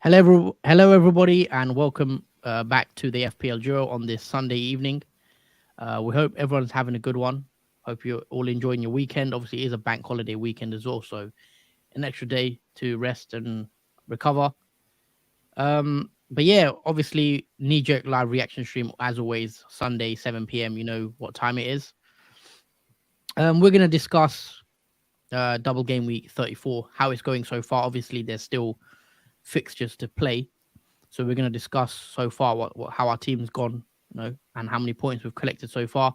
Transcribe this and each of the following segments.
Hello, everybody, and welcome back to the FPL Duo on this Sunday evening. We hope everyone's having a good one. Hope you're all enjoying your weekend. Obviously, it is a bank holiday weekend as well, so an extra day to rest and recover. But yeah, obviously, knee-jerk live reaction stream as always, Sunday 7 p.m. You know what time it is. We're gonna discuss Double Game Week 34, how it's going so far. Obviously, there's still fixtures to play. So we're going to discuss so far how our team's gone, and how many points we've collected so far.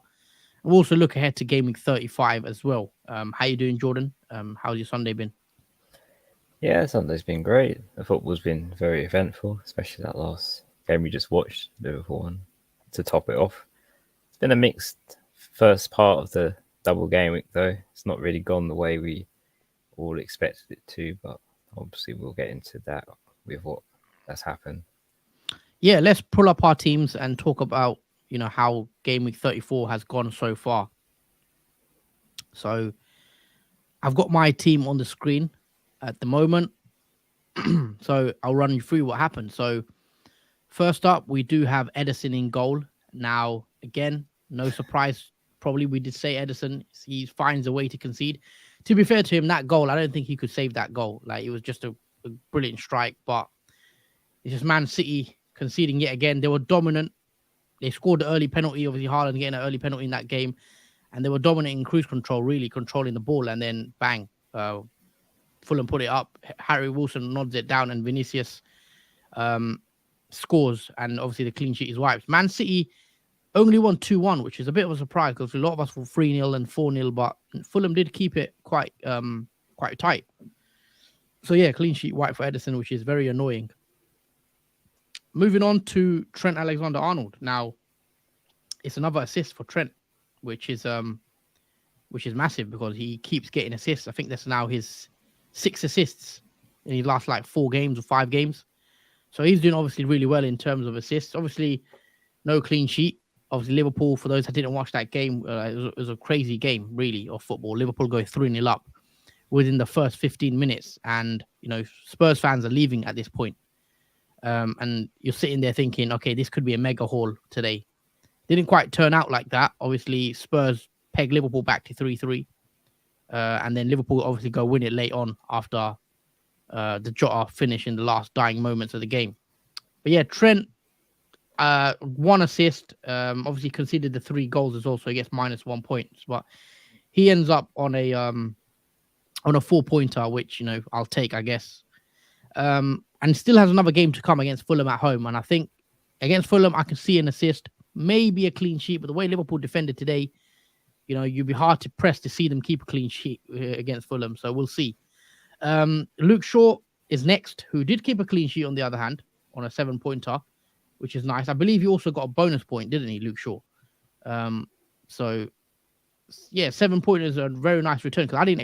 We'll also look ahead to Game Week 35 as well. How you doing, Jordan? How's your Sunday been? Yeah, Sunday's been great. The football's been very eventful, especially that last game we just watched, Liverpool one, to top it off. It's been a mixed first part of the double game week, though. It's not really gone the way we all expected it to, but obviously we'll get into that with what that's happened. Yeah, let's pull up our teams and talk about how Game Week 34 has gone so far. So I've got my team on the screen at the moment. So I'll run you through what happened. So first up, we do have Edison in goal. Now, again, no surprise. Probably we did say Edison. He finds a way to concede. To be fair to him, that goal, I don't think he could save that goal. Like, it was just a brilliant strike, but it's just Man City conceding yet again. They were dominant. They scored the early penalty, obviously Haaland getting an early penalty in that game, and they were dominating cruise control, really controlling the ball, and then bang, Fulham put it up. Harry Wilson nods it down, and Vinicius scores, and obviously the clean sheet is wiped. Man City only won 2-1, which is a bit of a surprise because a lot of us were 3-0 and 4-0, but Fulham did keep it quite tight. So yeah, clean sheet wiped for Edison, which is very annoying. Moving on to Trent Alexander-Arnold. Now, it's another assist for Trent, which is massive because he keeps getting assists. I think that's now his 6 assists in his last 4 games or 5 games. So he's doing obviously really well in terms of assists. Obviously, no clean sheet. Obviously, Liverpool, for those that didn't watch that game, it was a crazy game, really, of football. Liverpool go 3-0 up within the first 15 minutes. And, Spurs fans are leaving at this point. And you're sitting there thinking, okay, this could be a mega haul today. Didn't quite turn out like that. Obviously, Spurs peg Liverpool back to 3-3. And then Liverpool obviously go win it late on after the Jota finish in the last dying moments of the game. But yeah, Trent, 1 assist, obviously conceded the 3 goals as well, so he gets -1 points. But he ends up on a 4-pointer, which, I'll take, I guess. And still has another game to come against Fulham at home. And I think against Fulham, I can see an assist, maybe a clean sheet. But the way Liverpool defended today, you'd be hard to press to see them keep a clean sheet against Fulham. So we'll see. Luke Shaw is next, who did keep a clean sheet on the other hand, on a 7-pointer, which is nice. I believe he also got a bonus point, didn't he, Luke Shaw? So, yeah, 7 points is a very nice return because I didn't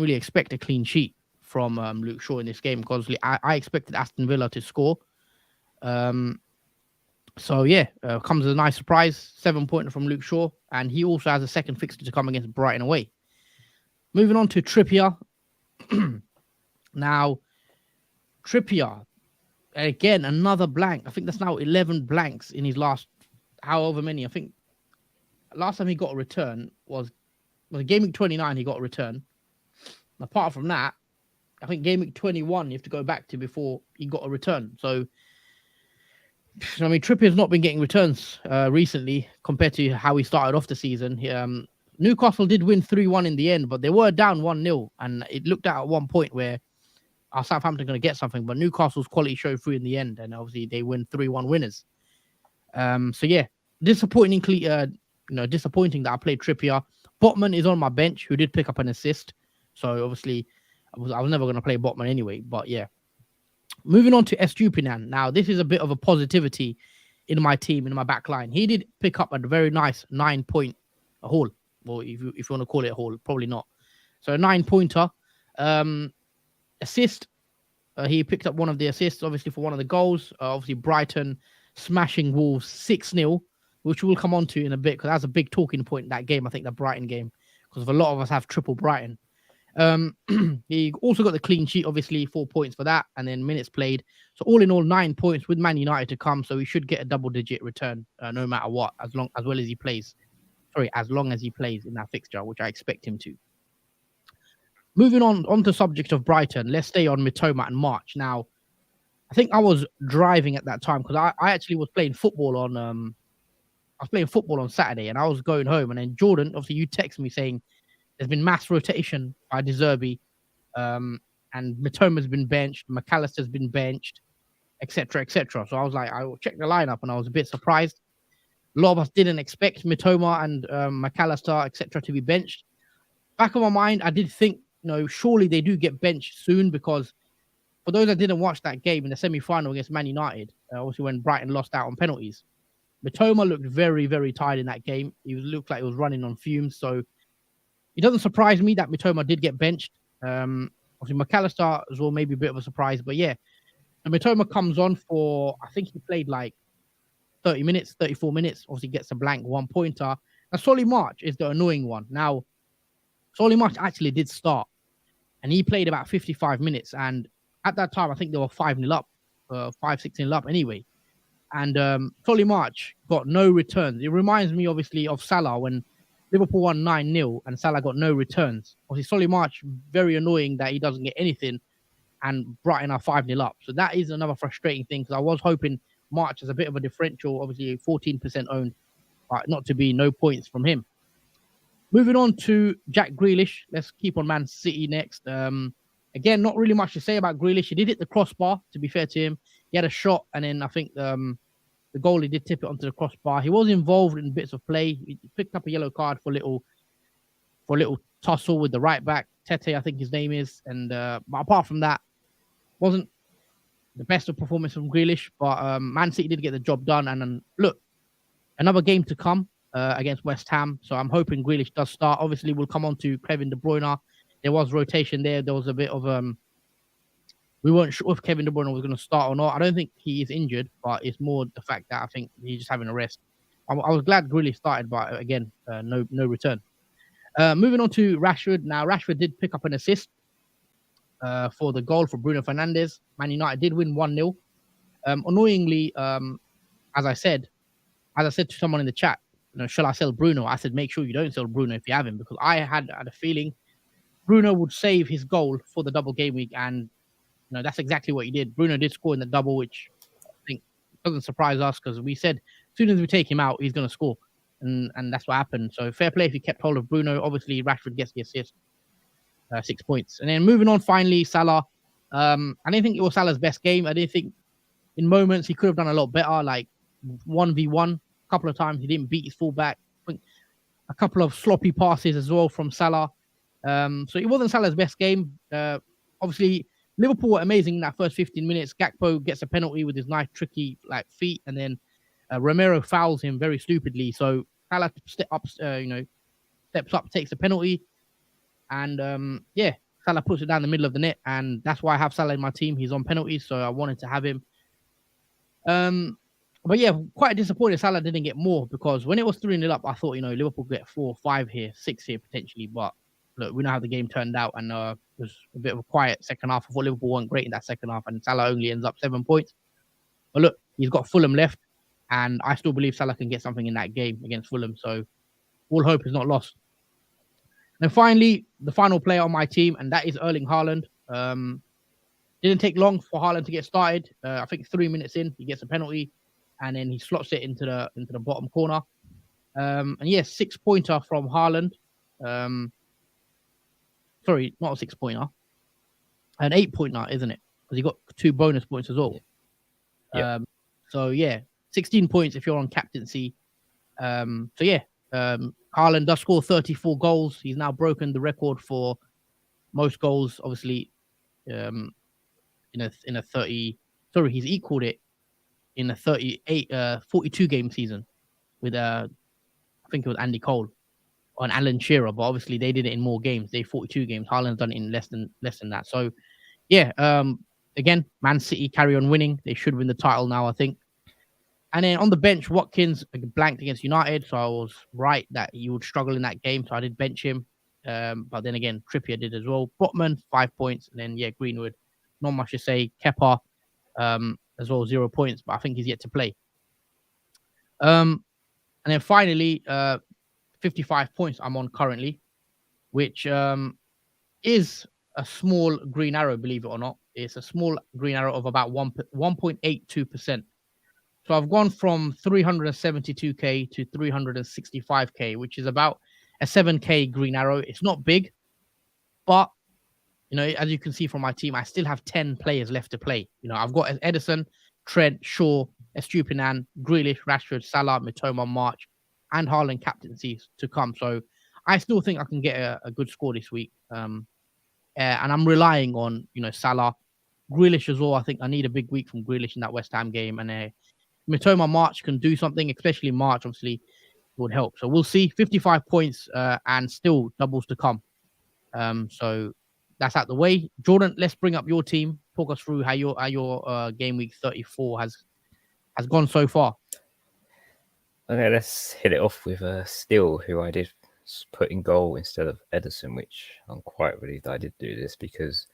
really expect a clean sheet from Luke Shaw in this game because I expected Aston Villa to score. So yeah, comes as a nice surprise. 7-pointer from Luke Shaw, and he also has a second fixture to come against Brighton away. Moving on to Trippier. Now, Trippier, again, another blank. I think that's now 11 blanks in his last however many. I think last time he got a return was Game Week 29, he got a return. Apart from that, I think Game Week 21 you have to go back to before he got a return. So, I mean, Trippier's not been getting returns recently compared to how he started off the season. Newcastle did win 3-1 in the end, but they were down 1-0, and it looked at one point where Southampton going to get something, but Newcastle's quality showed through in the end, and obviously they win 3-1 winners. So yeah, disappointing that I played Trippier. Botman is on my bench, who did pick up an assist. So obviously, I was never going to play Botman anyway. But yeah, moving on to Estupinan. Now this is a bit of a positivity in my team, in my back line. He did pick up a very nice 9-point haul. Well, if you want to call it a haul, probably not. So a 9-pointer. Assist. He picked up one of the assists, obviously, for one of the goals. Obviously, Brighton smashing Wolves 6-0. which we'll come on to in a bit because that's a big talking point in that game. I think the Brighton game, because a lot of us have triple Brighton. He also got the clean sheet, obviously 4 points for that, and then minutes played. So all in all, 9 points with Man United to come. So he should get a double-digit return, no matter what, as long as he plays in that fixture, which I expect him to. Moving on the subject of Brighton, let's stay on Mitoma and March. Now, I think I was driving at that time because I actually was playing football on Saturday, and I was going home, and then Jordan, obviously, you text me saying there's been mass rotation by De Zerbi, and Mitoma's been benched, McAllister's been benched, etc., etc. So I was like, I will check the lineup, and I was a bit surprised. A lot of us didn't expect Mitoma and McAllister, etc., to be benched. Back of my mind, I did think, surely they do get benched soon, because for those that didn't watch that game in the semi-final against Man United, obviously when Brighton lost out on penalties, Mitoma looked very, very tired in that game. He looked like he was running on fumes. So it doesn't surprise me that Mitoma did get benched. Obviously McAllister as well, maybe a bit of a surprise. But yeah, and Mitoma comes on for, I think he played like 30 minutes, 34 minutes. Obviously gets a blank 1 pointer. And Solly March is the annoying one. Now, Solly March actually did start, and he played about 55 minutes. And at that time, I think they were 5-0 up, 5-6-0 up anyway. And Solly March got no returns. It reminds me, obviously, of Salah when Liverpool won 9-0 and Salah got no returns. Obviously, Solly March, very annoying that he doesn't get anything, and Brighton are 5-0 up. So that is another frustrating thing, because I was hoping March has a bit of a differential, obviously 14% owned, but not to be no points from him. Moving on to Jack Grealish. Let's keep on Man City next. Again, not really much to say about Grealish. He did hit the crossbar, to be fair to him. He had a shot, and then I think the goalie did tip it onto the crossbar. He was involved in bits of play. He picked up a yellow card for a little tussle with the right back, Tete, I think his name is. And but apart from that, wasn't the best of performance from Grealish. But Man City did get the job done. And look, another game to come against West Ham. So I'm hoping Grealish does start. Obviously, we'll come on to Kevin De Bruyne. There was rotation there. There was a bit of we weren't sure if Kevin De Bruyne was going to start or not. I don't think he is injured, but it's more the fact that I think he's just having a rest. I was glad Grealish started, but again, no return. Moving on to Rashford. Now, Rashford did pick up an assist for the goal for Bruno Fernandes. Man United did win 1-0. Annoyingly, as I said to someone in the chat, shall I sell Bruno? I said, make sure you don't sell Bruno if you have him, because I had a feeling Bruno would save his goal for the double game week, and that's exactly what he did. Bruno did score in the double, which I think doesn't surprise us, because we said as soon as we take him out, he's going to score, and that's what happened. So fair play if he kept hold of Bruno. Obviously, Rashford gets the assist, 6 points. And then moving on, finally, Salah. I didn't think it was Salah's best game. I didn't think in moments he could have done a lot better, like 1v1. A couple of times he didn't beat his fullback. I think a couple of sloppy passes as well from Salah. So it wasn't Salah's best game. Obviously, Liverpool were amazing in that first 15 minutes. Gakpo gets a penalty with his nice, tricky feet, and then Romero fouls him very stupidly. So Salah steps up, takes a penalty, and Salah puts it down the middle of the net, and that's why I have Salah in my team. He's on penalties, so I wanted to have him. But yeah, quite disappointed Salah didn't get more, because when it was 3-0 up, I thought, Liverpool get 4, 5 here, 6 here potentially. But look, we know how the game turned out, and it was a bit of a quiet second half. I thought Liverpool weren't great in that second half, and Salah only ends up 7 points. But look, he's got Fulham left, and I still believe Salah can get something in that game against Fulham. So all hope is not lost. And finally, the final player on my team, and that is Erling Haaland. Didn't take long for Haaland to get started. I think 3 minutes in, he gets a penalty, and then he slots it into the bottom corner. And yes, 6-pointer from Haaland. Sorry, not a 6-pointer. An 8-pointer, isn't it? Because he got 2 bonus points as well. Yeah. So yeah, 16 points if you're on captaincy. Haaland does score 34 goals. He's now broken the record for most goals, obviously, in a 30. Sorry, he's equaled it in a 42 game season with I think it was Andy Cole and Alan Shearer, but obviously they did it in more games. They 42 games. Haaland's done it in less than that. So yeah, again, Man City carry on winning. They should win the title now, I think. And then on the bench, Watkins blanked against United, so I was right that he would struggle in that game, so I did bench him. But then again, Trippier did as well. Botman, 5 points, and then Greenwood, not much to say. Kepa, as well, 0 points, but I think he's yet to play. And then finally, 55 points I'm on currently, which is a small green arrow, believe it or not. It's a small green arrow of about 1.82%. So I've gone from 372k to 365k, which is about a 7k green arrow. It's not big, but as you can see from my team, I still have 10 players left to play. I've got Edison, Trent, Shaw, Estupinan, Grealish, Rashford, Salah, Mitoma, March, and Haaland captaincies to come. So I still think I can get a good score this week. And I'm relying on, Salah, Grealish as well. I think I need a big week from Grealish in that West Ham game. And Mitoma, March can do something, especially March, obviously, would help. So we'll see. 55 points and still doubles to come. So that's out the way. Jordan, let's bring up your team. Talk us through how your game week 34 has gone so far. Okay, let's hit it off with Steele, who I did put in goal instead of Edison, which I'm quite relieved I did do this because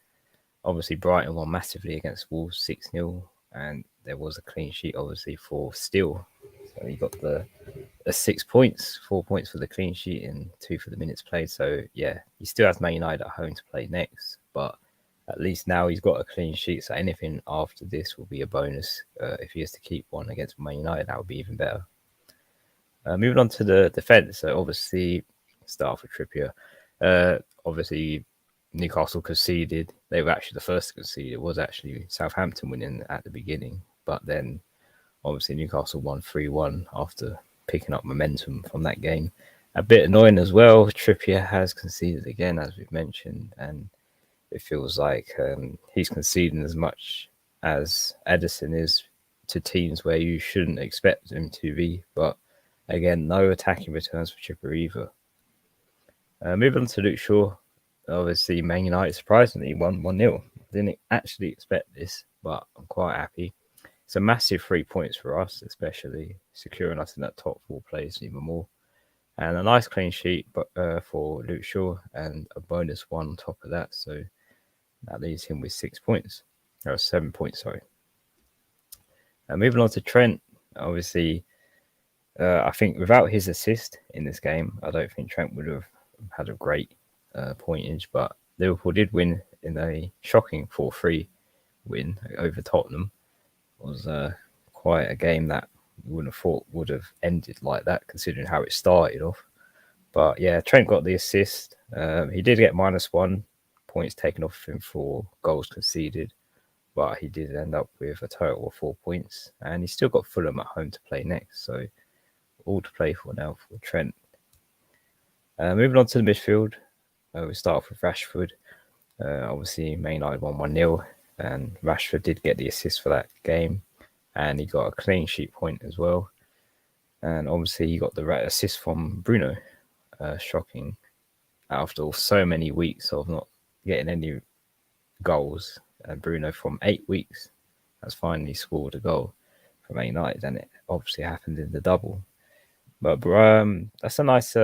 obviously Brighton won massively against Wolves 6-0, and there was a clean sheet obviously for Steele. So he got the 6 points, 4 points for the clean sheet and 2 for the minutes played. So yeah, he still has Man United at home to play next, but at least now he's got a clean sheet. So anything after this will be a bonus. If he has to keep one against Man United, that would be even better. Moving on to the defence, so obviously start off with Trippier. Obviously Newcastle conceded. They were actually the first to concede. It was actually Southampton winning at the beginning, but then obviously Newcastle won 3-1 after picking up momentum from that game. A bit annoying as well. Trippier has conceded again, as we've mentioned, and it feels like he's conceding as much as Edison is to teams where you shouldn't expect him to be. But again, no attacking returns for Trippier either. Moving on to Luke Shaw. Obviously, Man United surprisingly won 1-0. Didn't actually expect this, but I'm quite happy. It's a massive 3 points for us, especially securing us in that top 4 place even more. And a nice clean sheet for Luke Shaw and a bonus 1 on top of that. So that leaves him with 6 points. Or 7 points, sorry. Moving on to Trent. Obviously, I think without his assist in this game, I don't think Trent would have had a great pointage. But Liverpool did win in a shocking 4-3 win over Tottenham. It was quite a game that you wouldn't have thought would have ended like that, considering how it started off. But yeah, Trent got the assist. He did get -1 points taken off him for goals conceded, but he did end up with a total of 4 points, and he's still got Fulham at home to play next, so all to play for now for Trent. Moving on to the midfield, we start off with Rashford. Obviously, Man United won 1-0, and Rashford did get the assist for that game, and he got a clean sheet point as well. And obviously, he got the assist from Bruno. Shocking. After so many weeks of not getting any goals, and Bruno from 8 weeks has finally scored a goal for Man United, and it obviously happened in the double. But that's a nice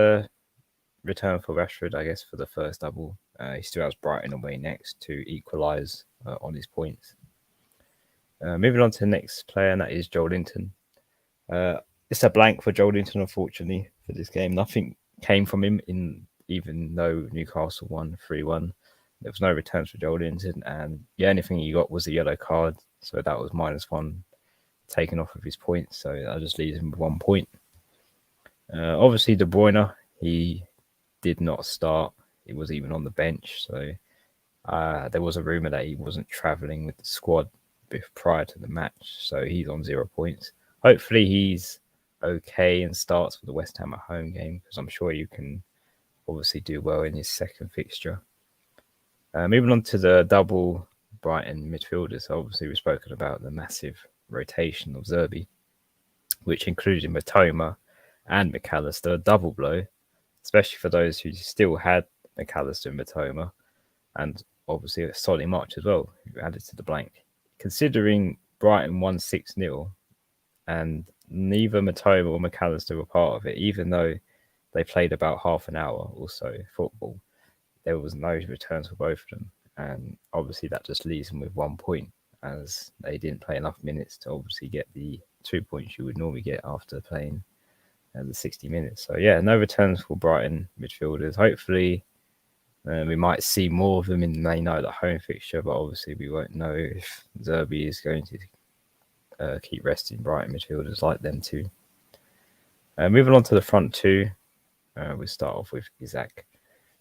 return for Rashford, I guess, for the first double. He still has Brighton away next to equalise on his points. Moving on to the next player, and that is Joelinton. It's a blank for Joelinton, unfortunately, for this game. Nothing came from him, even though Newcastle won 3-1. There was no returns for Joelinton, and the only thing he got was a yellow card, so that was -1 taken off of his points, so that just leaves him with 1 point. Obviously, De Bruyne, he did not start. He was even on the bench, so there was a rumour that he wasn't travelling with the squad prior to the match, so he's on 0 points. Hopefully he's okay and starts for the West Ham at home game, because I'm sure you can obviously do well in his second fixture. Moving on to the double Brighton midfielders, obviously we've spoken about the massive rotation of Zerbi, which included Mitoma and McAllister, a double blow, especially for those who still had McAllister and Mitoma, and obviously a Solly March as well, who added to the blank. Considering Brighton won 6-0, and neither Matoma or McAllister were part of it, even though they played about half an hour or so football. There was no returns for both of them, and obviously that just leaves them with 1 point, as they didn't play enough minutes to obviously get the 2 points you would normally get after playing the 60 minutes. So yeah, no returns for Brighton midfielders. Hopefully we might see more of them in the Man United home fixture, but obviously we won't know if Zerbi is going to keep resting Brighton midfielders like them too. Moving on to the front two, we start off with Isaac.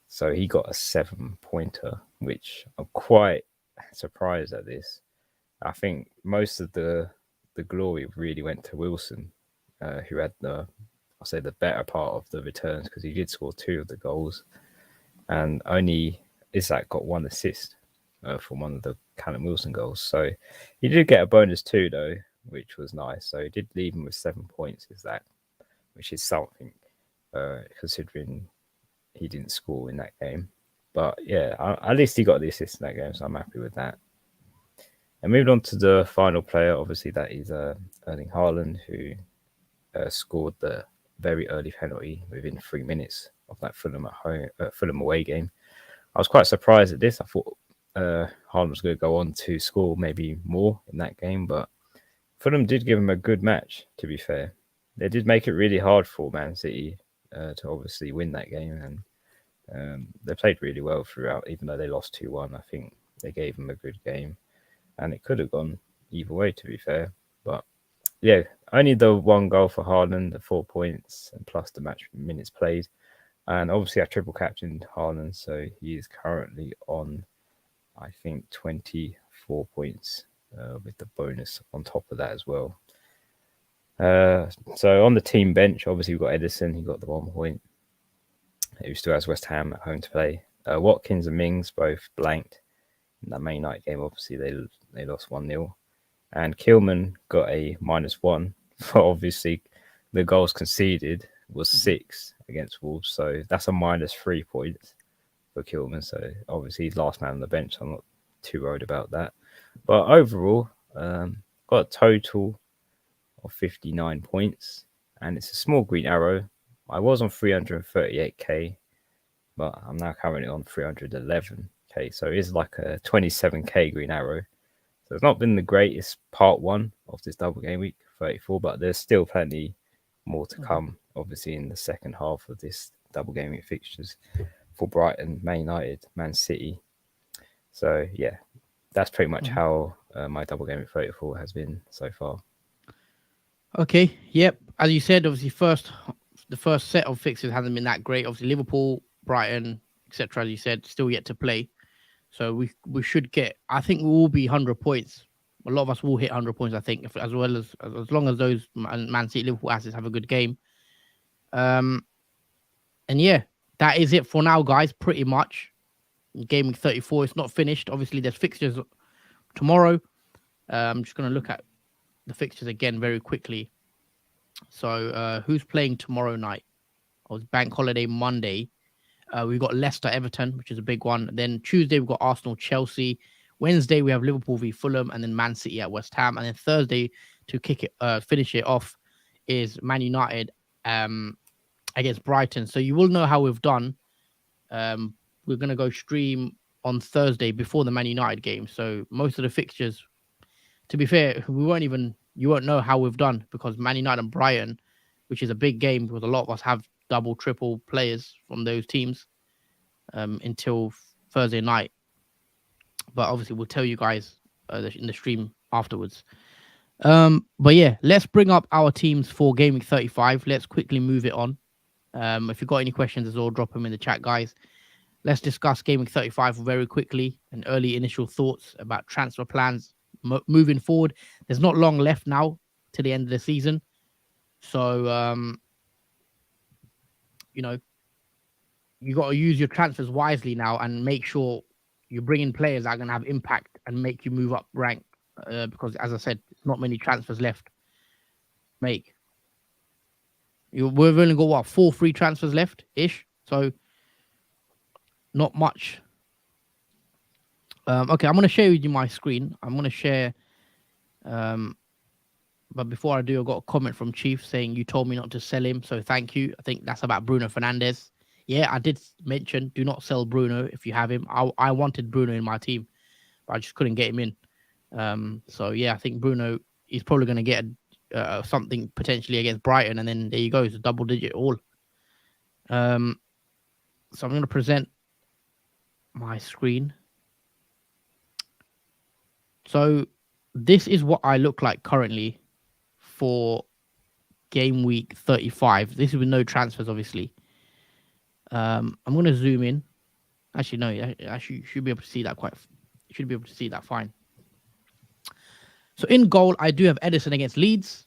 So he got a 7-pointer, which I'm quite surprised at this. I think most of the glory really went to Wilson, who had the better part of the returns, because he did score 2 of the goals, and only Isaac got 1 assist from one of the Callum Wilson goals. So he did get a bonus too, though, which was nice. So he did leave him with 7 points, Isaac, which is something, considering he didn't score in that game. But yeah, at least he got the assist in that game, so I'm happy with that. And moving on to the final player, obviously that is Erling Haaland, who scored the very early penalty within 3 minutes of that Fulham away game. I was quite surprised at this. I thought Haaland was going to go on to score maybe more in that game, but Fulham did give him a good match, to be fair. They did make it really hard for Man City to obviously win that game, and they played really well throughout, even though they lost 2-1. I think they gave him a good game, and it could have gone either way, to be fair. But yeah, only the 1 goal for Haaland, the 4 points, and plus the match minutes played. And obviously I triple captained Haaland, so he is currently on, I think, 24 points with the bonus on top of that as well. So on the team bench, obviously we've got Edison. He got the 1 point. He still has West Ham at home to play. Watkins and Mings both blanked in that Man United game. Obviously they lost 1-0. And Kilman got a -1. But obviously the goals conceded was 6 against Wolves. So that's a -3 points for Kilman. So obviously he's last man on the bench. So I'm not too worried about that. But overall, got a total of 59 points. And it's a small green arrow. I was on 338k, but I'm now currently on 311k. So it is like a 27k green arrow. So it's not been the greatest part 1 of this double game week 34, but there's still plenty more to come, obviously, in the second half of this double game week fixtures for Brighton, Man United, Man City. So yeah, that's pretty much how my double game week 34 has been so far. Okay, yep. As you said, obviously, the first set of fixtures hasn't been that great. Obviously, Liverpool, Brighton, etc. As you said, still yet to play. So we should get. I think we will be 100 points. A lot of us will hit 100 points. I think, as long as those Man City, Liverpool assets have a good game. And yeah, that is it for now, guys. Pretty much. Game week 34. It's not finished. Obviously, there's fixtures tomorrow. I'm just gonna look at the fixtures again very quickly. So who's playing tomorrow night? Oh, it's Bank Holiday Monday. We've got Leicester Everton, which is a big one. Then Tuesday we've got Arsenal Chelsea. Wednesday we have Liverpool v Fulham, and then Man City at West Ham. And then Thursday to finish it off is Man United against Brighton. So you will know how we've done. We're gonna go stream on Thursday before the Man United game. So most of the fixtures, to be fair, you won't know how we've done, because Man United and Brighton, which is a big game because a lot of us have double, triple players from those teams until Thursday night. But obviously we'll tell you guys in the stream afterwards. But yeah, let's bring up our teams for Game Week 35. Let's quickly move it on. If you've got any questions as well, drop them in the chat, guys. Let's discuss Game Week 35 very quickly and early initial thoughts about transfer plans moving forward. There's not long left now to the end of the season. So, you got to use your transfers wisely now and make sure you bring in players that are going to have impact and make you move up rank. Because, as I said, there's not many transfers left. We've only got 4 free transfers left ish. So, not much. Okay, I'm going to share with you my screen. I'm going to share But before I do, I got a comment from Chief saying you told me not to sell him, so thank you. I think that's about Bruno Fernandes. Yeah, I did mention do not sell Bruno if you have him. I wanted Bruno in my team, but I just couldn't get him in. So yeah, I think Bruno is probably going to get something potentially against Brighton, and then there you go, it's a double digit all. So I'm going to present my screen. So this is what I look like currently for game week 35. This is with no transfers, obviously. I'm going to zoom in. Actually, no, actually, you should be able to see that you should be able to see that fine. So in goal, I do have Edison against Leeds.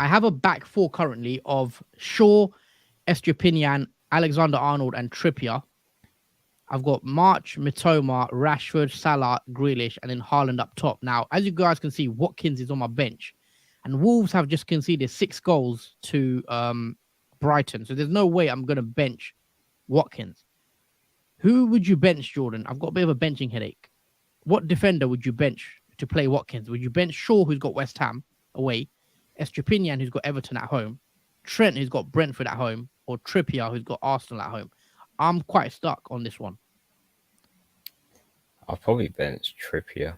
I have a back four currently of Shaw, Estupiñán, Alexander-Arnold, and Trippier. I've got March, Mitoma, Rashford, Salah, Grealish, and then Haaland up top. Now, as you guys can see, Watkins is on my bench. And Wolves have just conceded 6 goals to Brighton. So there's no way I'm going to bench Watkins. Who would you bench, Jordan? I've got a bit of a benching headache. What defender would you bench to play Watkins? Would you bench Shaw, who's got West Ham away, Estupiñán, who's got Everton at home, Trent, who's got Brentford at home, or Trippier, who's got Arsenal at home? I'm quite stuck on this one. I'll probably bench Trippier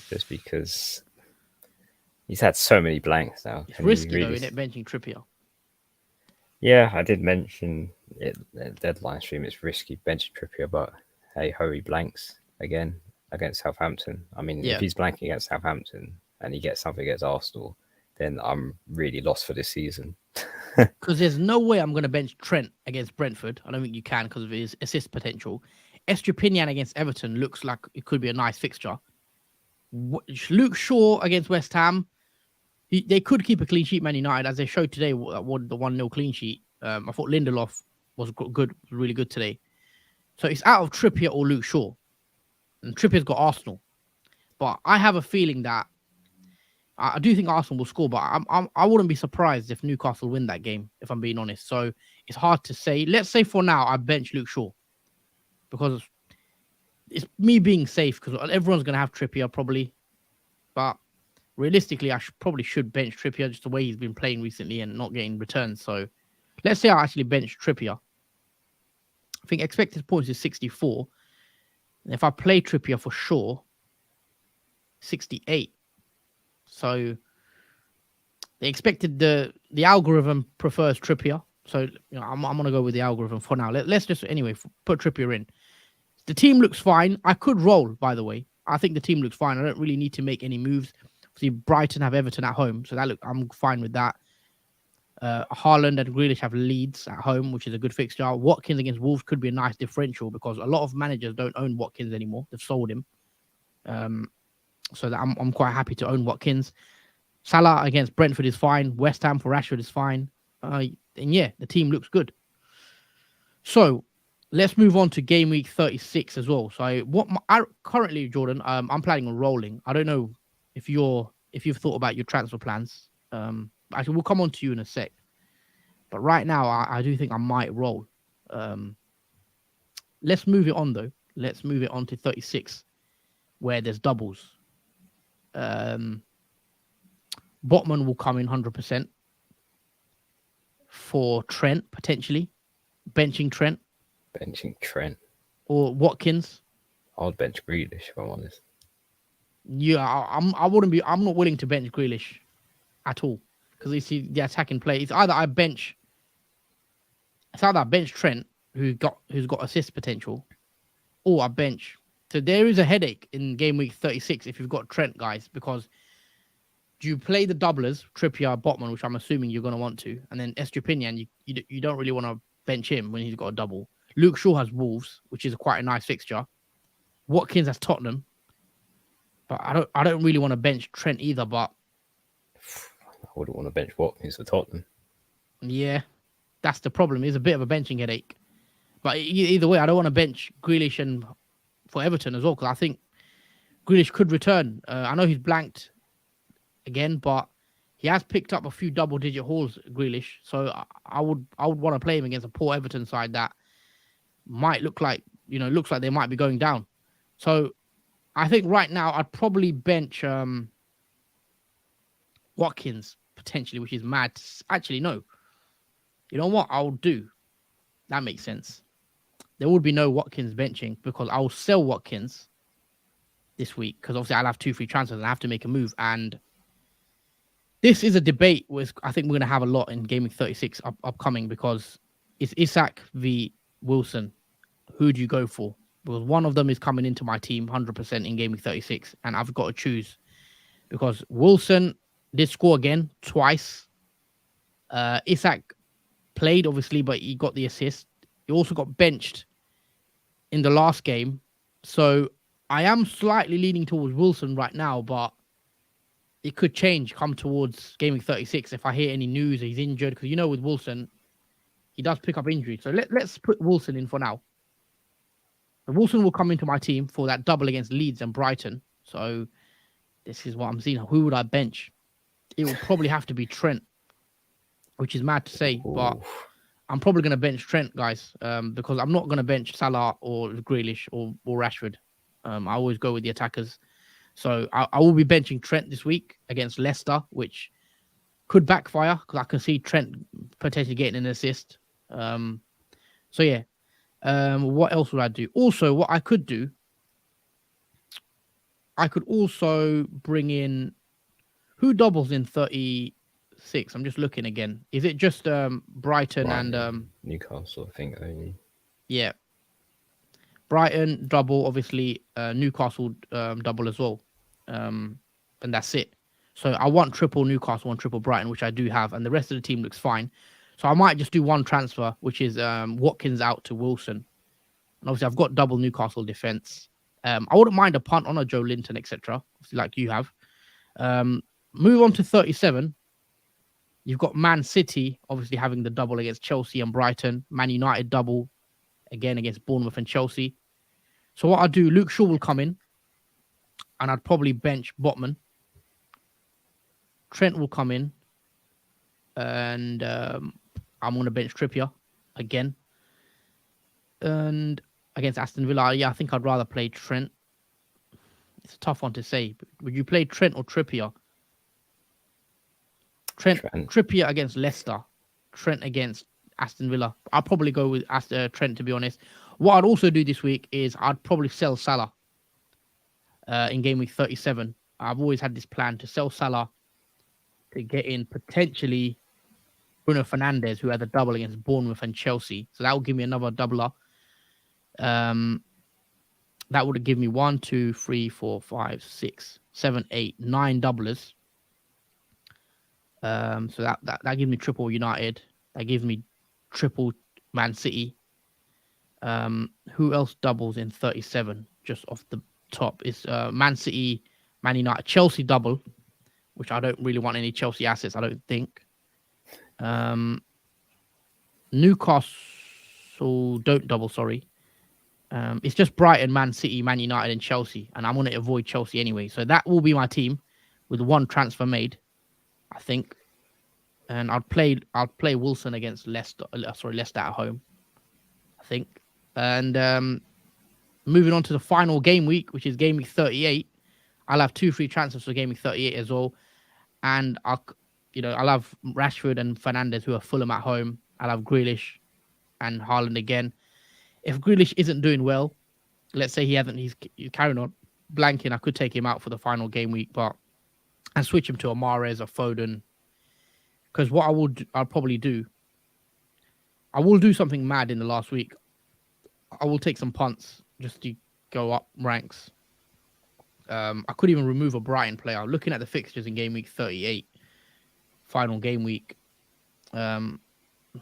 just because he's had so many blanks now. It's risky, though, isn't it, benching Trippier? Yeah, I did mention it the deadline stream. It's risky benching Trippier, but hey, hurry blanks again against Southampton. I mean, if he's blanking against Southampton and he gets something against Arsenal, then I'm really lost for this season. Because there's no way I'm going to bench Trent against Brentford. I don't think you can because of his assist potential. Estupiñán against Everton looks like it could be a nice fixture. Luke Shaw against West Ham. They could keep a clean sheet, Man United, as they showed today, the 1-0 clean sheet. I thought Lindelof was good, really good today. So it's out of Trippier or Luke Shaw. And Trippier's got Arsenal. But I have a feeling that I do think Arsenal will score, but I wouldn't be surprised if Newcastle win that game, if I'm being honest. So it's hard to say. Let's say for now, I bench Luke Shaw. Because it's me being safe, because everyone's going to have Trippier probably. But realistically, I probably should bench Trippier just the way he's been playing recently and not getting returns. So let's say I actually bench Trippier. I think expected points is 64. And if I play Trippier for Shaw, 68. So they expected the algorithm prefers Trippier. So I'm going to go with the algorithm for now. Let's just, anyway, put Trippier in. The team looks fine. I could roll, by the way. I think the team looks fine. I don't really need to make any moves. See, Brighton have Everton at home, so I'm fine with that. Haaland and Grealish have Leeds at home, which is a good fixture. Watkins against Wolves could be a nice differential because a lot of managers don't own Watkins anymore. They've sold him. So that I'm quite happy to own Watkins. Salah against Brentford is fine. West Ham for Rashford is fine. And yeah, the team looks good. So let's move on to game week 36 as well. So currently, Jordan, I'm planning on rolling. I don't know if you've thought about your transfer plans. Actually, we'll come on to you in a sec. But right now, I do think I might roll. Let's move it on, though. Let's move it on to 36, where there's doubles. Botman will come in 100% for Trent, potentially. Benching Trent. Or Watkins. I would bench Grealish, if I'm honest. Yeah, I'm not willing to bench Grealish at all. Because you see the attacking play. It's either I bench Trent, who's got assist potential, or I bench. So there is a headache in game week 36 if you've got Trent, guys, because do you play the doublers, Trippier, Botman, which I'm assuming you're going to want to, and then Estupiñán, you don't really want to bench him when he's got a double. Luke Shaw has Wolves, which is quite a nice fixture. Watkins has Tottenham, but I don't really want to bench Trent either. But I wouldn't want to bench Watkins for Tottenham. Yeah, that's the problem. It's a bit of a benching headache. But either way, I don't want to bench Grealish and for Everton as well, because I think Grealish could return. I know he's blanked again, but he has picked up a few double-digit hauls, Grealish. So I would want to play him against a poor Everton side that might looks like they might be going down. So I think right now I'd probably bench Watkins potentially, which is mad. Actually, no. You know what I'll do? That makes sense. There would be no Watkins benching because I'll sell Watkins this week because obviously I'll have 2 free transfers and I have to make a move. And this is a debate with I think we're going to have a lot in Game Week 36 upcoming because it's Isak v Wilson. Who do you go for? Because one of them is coming into my team 100% in Game Week 36 and I've got to choose because Wilson did score again twice. Isak played obviously, but he got the assist. He also got benched in the last game. So I am slightly leaning towards Wilson right now, but it could change come towards Game Week 36 if I hear any news he's injured. Because with Wilson, he does pick up injuries. So let's put Wilson in for now. And Wilson will come into my team for that double against Leeds and Brighton. So this is what I'm seeing. Who would I bench? It will probably have to be Trent, which is mad to say, but I'm probably going to bench Trent, guys, because I'm not going to bench Salah or Grealish or Rashford. I always go with the attackers. So I will be benching Trent this week against Leicester, which could backfire because I can see Trent potentially getting an assist. So yeah. What else would I do? Also, what I could do, I could also bring in who doubles in 36. I'm just looking again. Is it just Brighton and Newcastle? I think only. Yeah, Brighton double, obviously Newcastle double as well, and that's it. So I want triple Newcastle and triple Brighton, which I do have, and the rest of the team looks fine. So I might just do one transfer, which is Watkins out to Wilson. And obviously I've got double Newcastle defense. I wouldn't mind a punt on a Joe Linton, etc. Like you have. Move on to 37. You've got Man City, obviously having the double against Chelsea and Brighton. Man United double again against Bournemouth and Chelsea. So what I'll do, Luke Shaw will come in. And I'd probably bench Botman. Trent will come in. And I'm going to bench Trippier again. And against Aston Villa, yeah, I think I'd rather play Trent. It's a tough one to say. But would you play Trent or Trippier? Trent. Trippier against Leicester. Trent against Aston Villa. I'll probably go with Trent, to be honest. What I'd also do this week is I'd probably sell Salah in Game Week 37. I've always had this plan to sell Salah to get in potentially Bruno Fernandes, who had a double against Bournemouth and Chelsea. So that will give me another doubler. That would give me 1, 2, 3, 4, 5, 6, 7, 8, 9 doublers. So that gives me triple United. That gives me triple Man City. Who else doubles in 37? Just off the top is Man City, Man United, Chelsea double, which I don't really want any Chelsea assets, I don't think. Newcastle don't double, sorry. It's just Brighton, Man City, Man United, and Chelsea, and I'm going to avoid Chelsea anyway. So that will be my team with one transfer made, I think. And I'll play Wilson against Leicester. Leicester at home, I think. And moving on to the final game week, which is Game Week 38. I'll have 2 free transfers for Game Week 38 as well, and I'll have Rashford and Fernandes, who are Fulham at home. I'll have Grealish and Haaland again. If Grealish isn't doing well, let's say he's carrying on blanking, I could take him out for the final game week, and switch him to a Mahrez or Foden. Because what I'll probably do, I will do something mad in the last week. I will take some punts just to go up ranks. I could even remove a Brighton player. Looking at the fixtures in Game Week 38, final game week,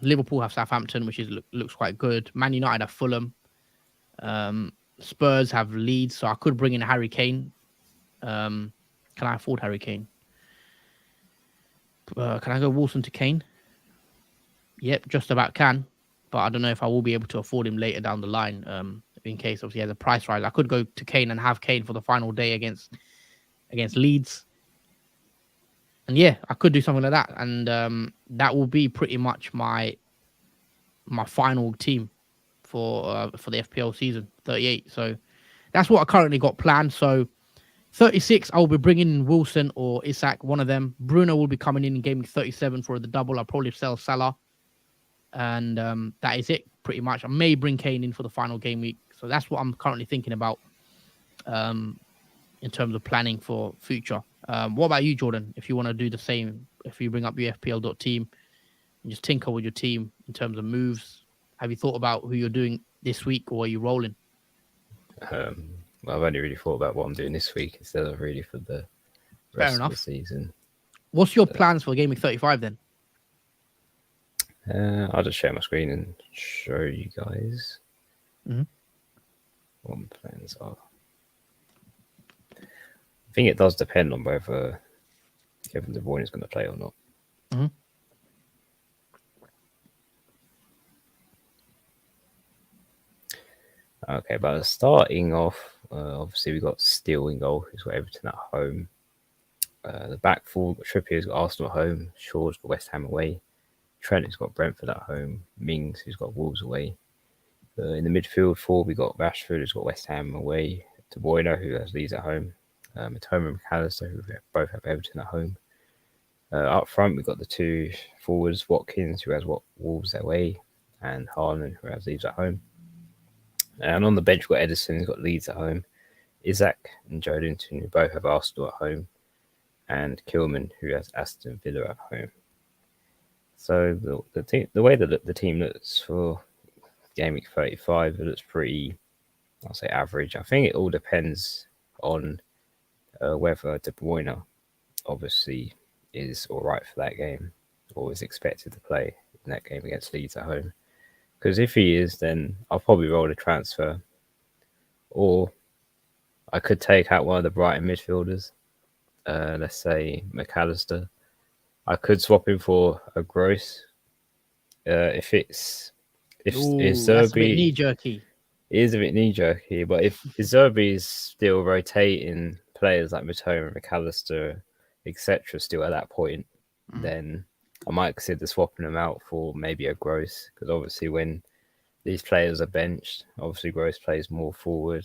Liverpool have Southampton, which looks quite good. Man United have Fulham. Spurs have Leeds, so I could bring in Harry Kane. Can I afford Harry Kane? Can I go Wilson to Kane? Yep, just about can. But I don't know if I will be able to afford him later down the line. In case obviously he has a price rise, I could go to Kane and have Kane for the final day against Leeds. And yeah, I could do something like that, and that will be pretty much my final team for the FPL season 38. So that's what I currently got planned. So 36, I will be bringing in Wilson or Isak, one of them. Bruno will be coming in gaming 37 for the double. I'll probably sell Salah. And that is it, pretty much. I may bring Kane in for the final game week. So that's what I'm currently thinking about in terms of planning for future. What about you, Jordan? If you want to do the same, if you bring up your FPL.team and just tinker with your team in terms of moves, have you thought about who you're doing this week, or are you rolling? Well, I've only really thought about what I'm doing this week instead of really for the rest of the season. What's your plans for Game Week 35 then? I'll just share my screen and show you guys what my plans are. I think it does depend on whether Kevin De Bruyne is going to play or not. Okay, but starting off, obviously we got Steele in goal, who's got Everton at home. The back four, Trippier's got Arsenal at home. Shaw's got West Ham away. Trent has got Brentford at home. Mings, who's got Wolves away. In the midfield four, we got Rashford, who's got West Ham away. De Bruyne, who has Leeds at home. Matoma and McAllister, who both have Everton at home. Up front, we've got the two forwards, Watkins, who has Wolves away, and Haaland, who has Leeds at home. And on the bench, we've got Edison, who's got Leeds at home. Isaac and Joelinton, who both have Arsenal at home. And Kilman, who has Aston Villa at home. So the way that the team looks for Game Week 35, it looks pretty, I'll say, average. I think it all depends on whether De Bruyne obviously is all right for that game or is expected to play in that game against Leeds at home. Because if he is, then I'll probably roll a transfer. Or I could take out one of the Brighton midfielders. Let's say McAllister. I could swap him for a Gross. If That's a bit knee jerky. It is a bit knee jerky, but if Zerbi is still rotating players like Matoma, McAllister, etc., still at that point, then I might consider swapping them out for maybe a Gross, because obviously when these players are benched, obviously Gross plays more forward,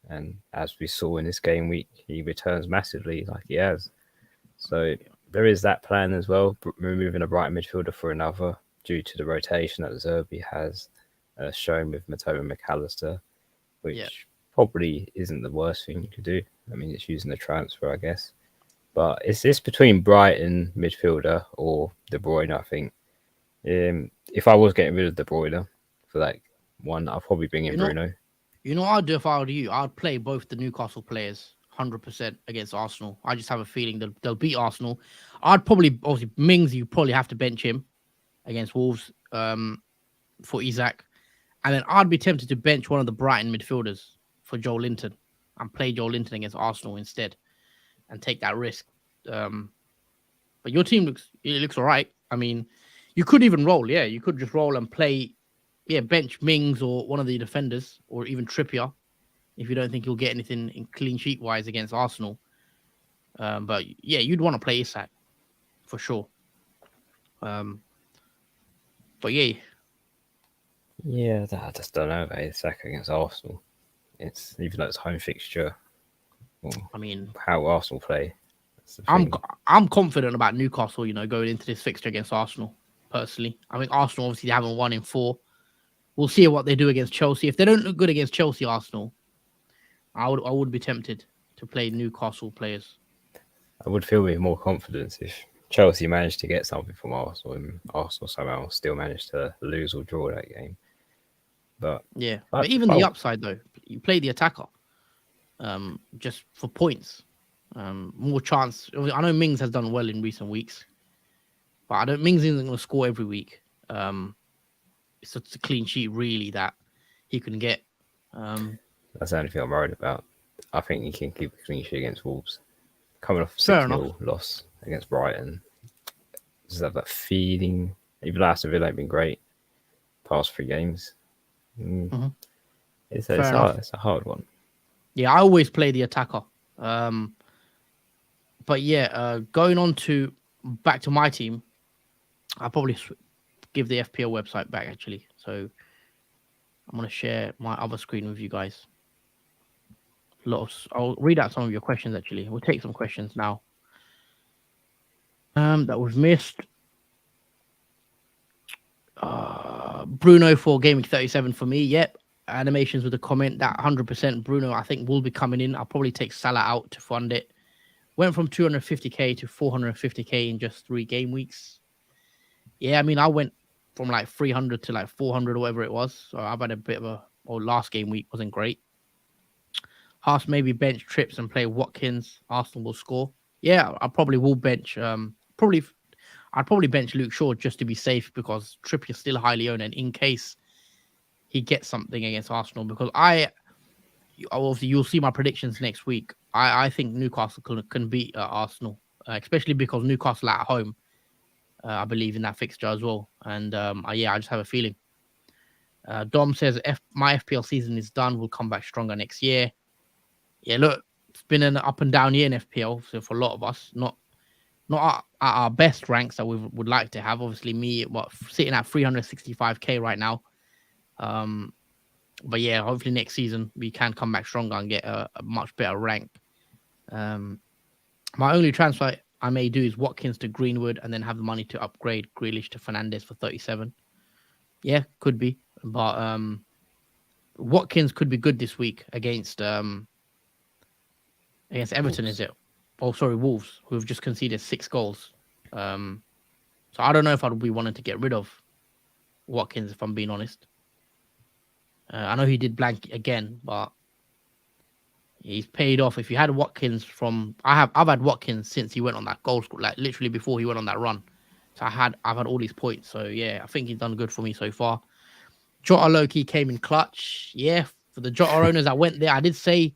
and as we saw in this game week, he returns massively like he has. So there is that plan as well, removing a Brighton midfielder for another due to the rotation that Zerbi has shown with Matoma and McAllister, which probably isn't the worst thing you could do. I mean, it's using the transfer, I guess. But it's between Brighton midfielder or De Bruyne, I think. If I was getting rid of De Bruyne for that one, I'll probably bring in Bruno. You know what I'd do if I were you? I'd play both the Newcastle players 100% against Arsenal. I just have a feeling they'll beat Arsenal. I'd probably, obviously, Mings, you probably have to bench him against Wolves for Isaac. And then I'd be tempted to bench one of the Brighton midfielders for Joelinton and play Joelinton against Arsenal instead and take that risk. But your team looks all right. I mean, you could even roll. Yeah, you could just roll and play, bench Mings or one of the defenders or even Trippier if you don't think you'll get anything in clean sheet wise against Arsenal. But yeah, you'd want to play Isak for sure. But yeah. Yeah, I just don't know about Isak against Arsenal. It's even though it's home fixture. I mean, how Arsenal play. I'm confident about Newcastle. Going into this fixture against Arsenal. Personally, I think Arsenal obviously they haven't won in 4. We'll see what they do against Chelsea. If they don't look good against Chelsea, Arsenal, I would be tempted to play Newcastle players. I would feel with more confidence if Chelsea managed to get something from Arsenal and Arsenal somehow still managed to lose or draw that game. But yeah, but even the upside though, you play the attacker, just for points, more chance. I know Mings has done well in recent weeks, but Mings isn't going to score every week. It's a clean sheet really that he can get. That's the only thing I'm worried about. I think he can keep a clean sheet against Wolves. Coming off a 6-0 loss against Brighton, just have that feeling. Even Aston Villa ain't been great past 3 games. It's a hard one. Yeah, I always play the attacker. But yeah, going on to back to my team, I'll probably give the FPL website back actually. So I'm going to share my other screen with you guys. I'll read out some of your questions. Actually, we'll take some questions now. That we've missed. Bruno for Gaming 37 for me. Yep. Animations with a comment that 100% Bruno I think will be coming in. I'll probably take Salah out to fund it. Went from 250k to 450k in just 3 game weeks. Yeah, I mean I went from like 300 to like 400 or whatever it was. So I've had a bit of a last game week wasn't great. Haas maybe bench Trips and play Watkins. Arsenal will score. Yeah, I probably will bench. I'd probably bench Luke Shaw just to be safe because Trippier's still highly owned, and in case he gets something against Arsenal, because obviously you'll see my predictions next week. I think Newcastle can beat Arsenal, especially because Newcastle at home. I believe in that fixture as well, and I just have a feeling. Dom says my FPL season is done. We'll come back stronger next year. Yeah, look, it's been an up and down year in FPL, so for a lot of us, not at our best ranks that we would like to have. Obviously, me sitting at 365k right now. But yeah, hopefully next season we can come back stronger and get a much better rank. My only transfer I may do is Watkins to Greenwood and then have the money to upgrade Grealish to Fernandes for 37. Yeah, could be, but Watkins could be good this week against Everton, Wolves. is it? Oh, sorry, Wolves, who have just conceded 6 goals. So I don't know if I'd be wanting to get rid of Watkins, if I'm being honest. I know he did blank again, but he's paid off. If you had Watkins I've had Watkins since he went on that goal score, like literally before he went on that run. So I've had all these points. So yeah, I think he's done good for me so far. Jota Loki came in clutch. Yeah, for the Jota owners, I went there. I did say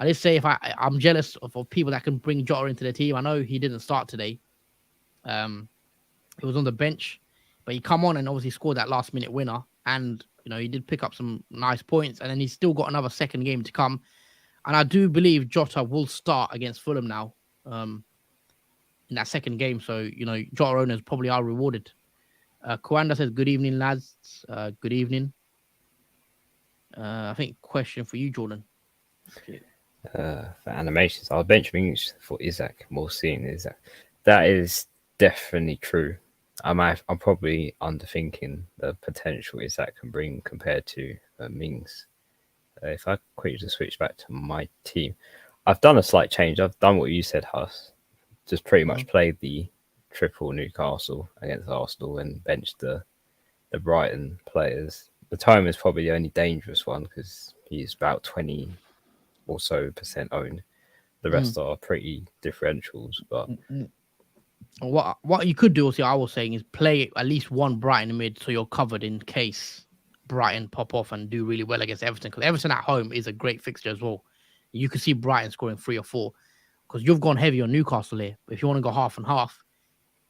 if I'm jealous of people that can bring Jota into the team. I know he didn't start today. He was on the bench, but he come on and obviously scored that last minute winner. And he did pick up some nice points, and then he's still got another second game to come. And I do believe Jota will start against Fulham now, in that second game. So Jota owners probably are rewarded. Kwanda says, "Good evening, lads. Good evening." I think question for you, Jordan. For animations, I'll bench Mings for Isaac. More seeing Isaac. That is definitely true. I'm probably underthinking the potential Isaac can bring compared to Mings. If I quickly just switch back to my team, I've done a slight change. I've done what you said, Huss. Just pretty much played the triple Newcastle against Arsenal and benched the Brighton players. The time is probably the only dangerous one because he's about 20 or so % owned. The rest are pretty differentials, but what you could do, also, I was saying, is play at least one Brighton mid so you're covered in case Brighton pop off and do really well against Everton, because Everton at home is a great fixture as well. You could see Brighton scoring 3 or 4 because you've gone heavy on Newcastle here. But if you want to go half and half,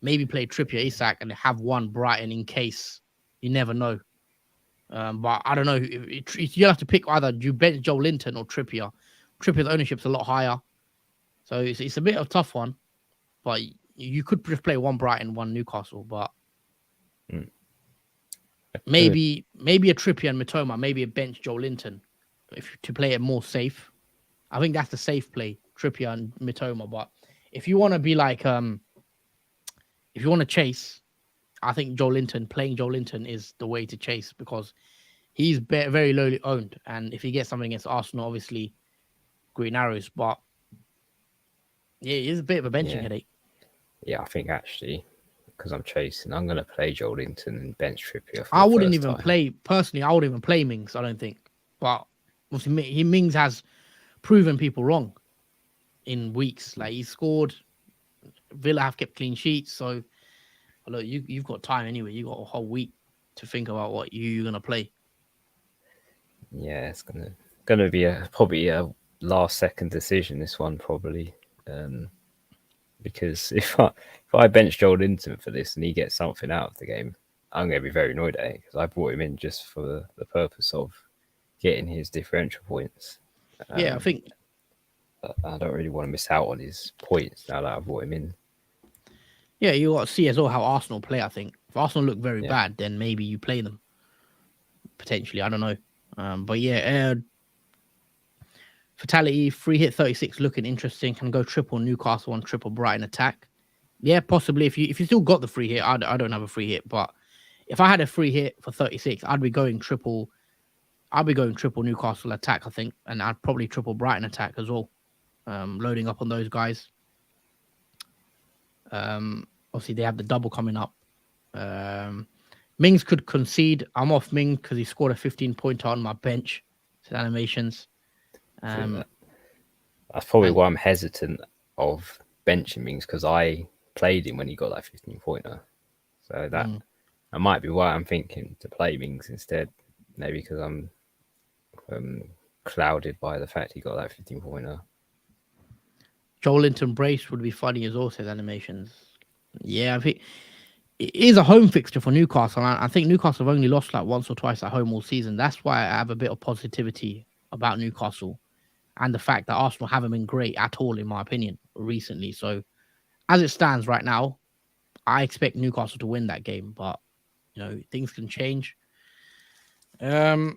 maybe play Trippier, Isak, and have one Brighton in case. You never know. But I don't know. You have to pick either you bench Joe Linton or Trippier. Trippier's ownership's a lot higher, so it's a bit of a tough one. But you could just play one Brighton, one Newcastle. But maybe a Trippier and Mitoma, maybe a bench Joe Linton to play it more safe. I think that's the safe play, Trippier and Mitoma. But if you want to be like, if you want to chase, I think playing Joe Linton is the way to chase because he's very lowly owned. And if he gets something against Arsenal, obviously, green arrows. But yeah, it's a bit of a benching headache. Yeah, I think actually, because I'm chasing, I'm going to play Joe Linton and bench Trippier. I wouldn't even play Mings, I don't think. But obviously, Mings has proven people wrong in weeks. Like, he scored. Villa have kept clean sheets. So, look, you've got time anyway. You've got a whole week to think about what you're going to play. Yeah, it's gonna be probably a last second decision, this one, probably. Because if I bench Joel Linton for this and he gets something out of the game, I'm going to be very annoyed at it because I brought him in just for the purpose of getting his differential points. Yeah, I think I don't really want to miss out on his points now that I brought him in. Yeah, you got to see as well how Arsenal play. I think if Arsenal look very bad, then maybe you play them potentially. I don't know, but yeah. Fatality, free hit 36 looking interesting. Can go triple Newcastle and triple Brighton attack. Yeah, possibly. If you still got the free hit, I don't have a free hit, but if I had a free hit for 36, I'd be going triple. I'd be going triple Newcastle attack, I think, and I'd probably triple Brighton attack as well. Loading up on those guys. Obviously they have the double coming up. Mings could concede. I'm off Ming because he scored a 15-pointer on my bench. It's animations. That's probably why I'm hesitant of benching Mings, because I played him when he got that 15-pointer. So that might be why I'm thinking to play Mings instead. Maybe because I'm clouded by the fact he got that 15-pointer. Joelinton brace would be funny as well, says animations. Yeah, I think it is a home fixture for Newcastle. I think Newcastle have only lost like once or twice at home all season. That's why I have a bit of positivity about Newcastle and the fact that Arsenal haven't been great at all, in my opinion, recently. So as it stands right now, I expect Newcastle to win that game, but things can change. But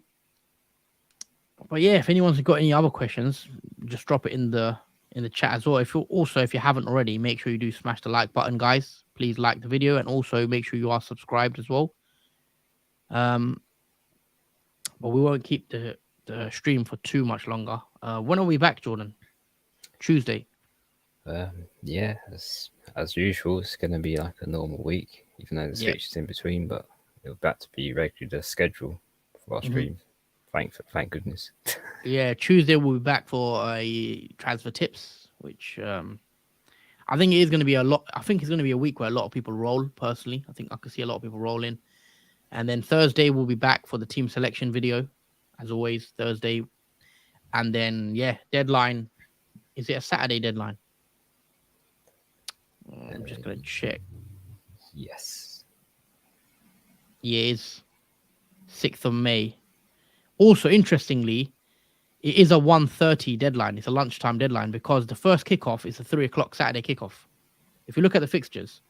yeah, if anyone's got any other questions, just drop it in the chat as well. If you haven't already, make sure you do smash the like button, guys. Please like the video and also make sure you are subscribed as well. But we won't keep the stream for too much longer. When are we back, Jordan? Tuesday. Yeah, as usual, it's going to be like a normal week, even though there's fixtures in between, but it'll back to be regular schedule for our stream. Thank goodness. Yeah, Tuesday we'll be back for a transfer tips, which I think it is going to be a lot. I think it's going to be a week where a lot of people roll. Personally, I think I can see a lot of people rolling. And then Thursday we'll be back for the team selection video, as always. Thursday, and then deadline. Is it a Saturday deadline? I'm just going to check. Yes. Yeah, it's 6th of May. Also, interestingly, it is a 1:30 deadline. It's a lunchtime deadline because the first kickoff is a 3 o'clock Saturday kickoff. If you look at the fixtures,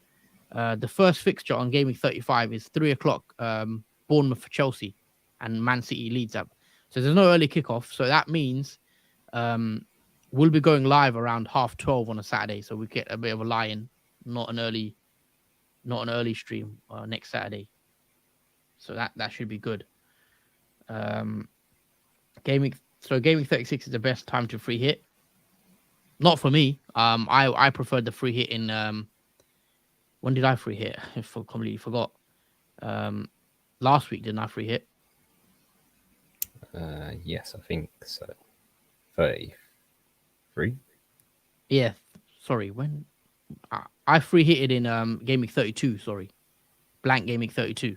the first fixture on Game Week 35 is 3 o'clock, Bournemouth for Chelsea and Man City Leeds up. So there's no early kickoff. So that means we'll be going live around 12:30 on a Saturday. So we get a bit of a lie-in, not an early stream next Saturday. So that should be good. Game Week 36 is the best time to free hit. Not for me. I preferred the free hit in when did I free hit? I completely forgot. Last week didn't I free hit? Yes, I think so. 33. Yeah, sorry. When I free hitted in Game Week 32. Sorry, blank Game Week 32.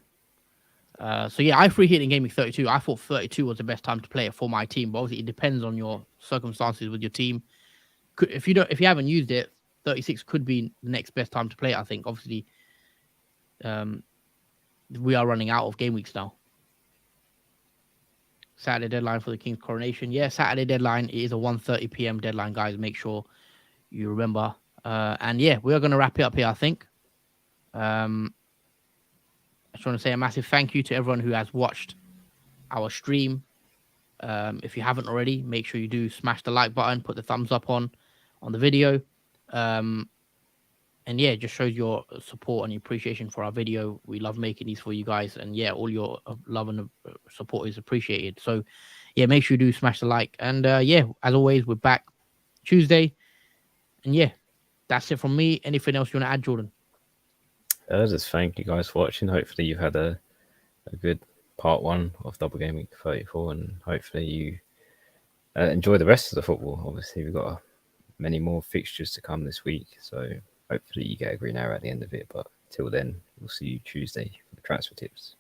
So yeah, I free hit in Game Week 32. I thought 32 was the best time to play it for my team, but obviously it depends on your circumstances with your team. If you haven't used it, 36 could be the next best time to play it. I think obviously, we are running out of game weeks now. Saturday deadline for the King's coronation. Yeah, Saturday deadline is a 1:30 p.m. deadline, guys. Make sure you remember. And yeah, we are going to wrap it up here, I think. I just want to say a massive thank you to everyone who has watched our stream. If you haven't already, make sure you do smash the like button, put the thumbs up on the video. And yeah, it just shows your support and your appreciation for our video. We love making these for you guys. And yeah, all your love and support is appreciated. So yeah, make sure you do smash the like. And yeah, as always, we're back Tuesday. And yeah, that's it from me. Anything else you want to add, Jordan? Just thank you guys for watching. Hopefully you've had a good part 1 of Double Game Week 34, and hopefully you enjoy the rest of the football. Obviously, we've got many more fixtures to come this week, so hopefully you get a green arrow at the end of it. But till then, we'll see you Tuesday for the transfer tips.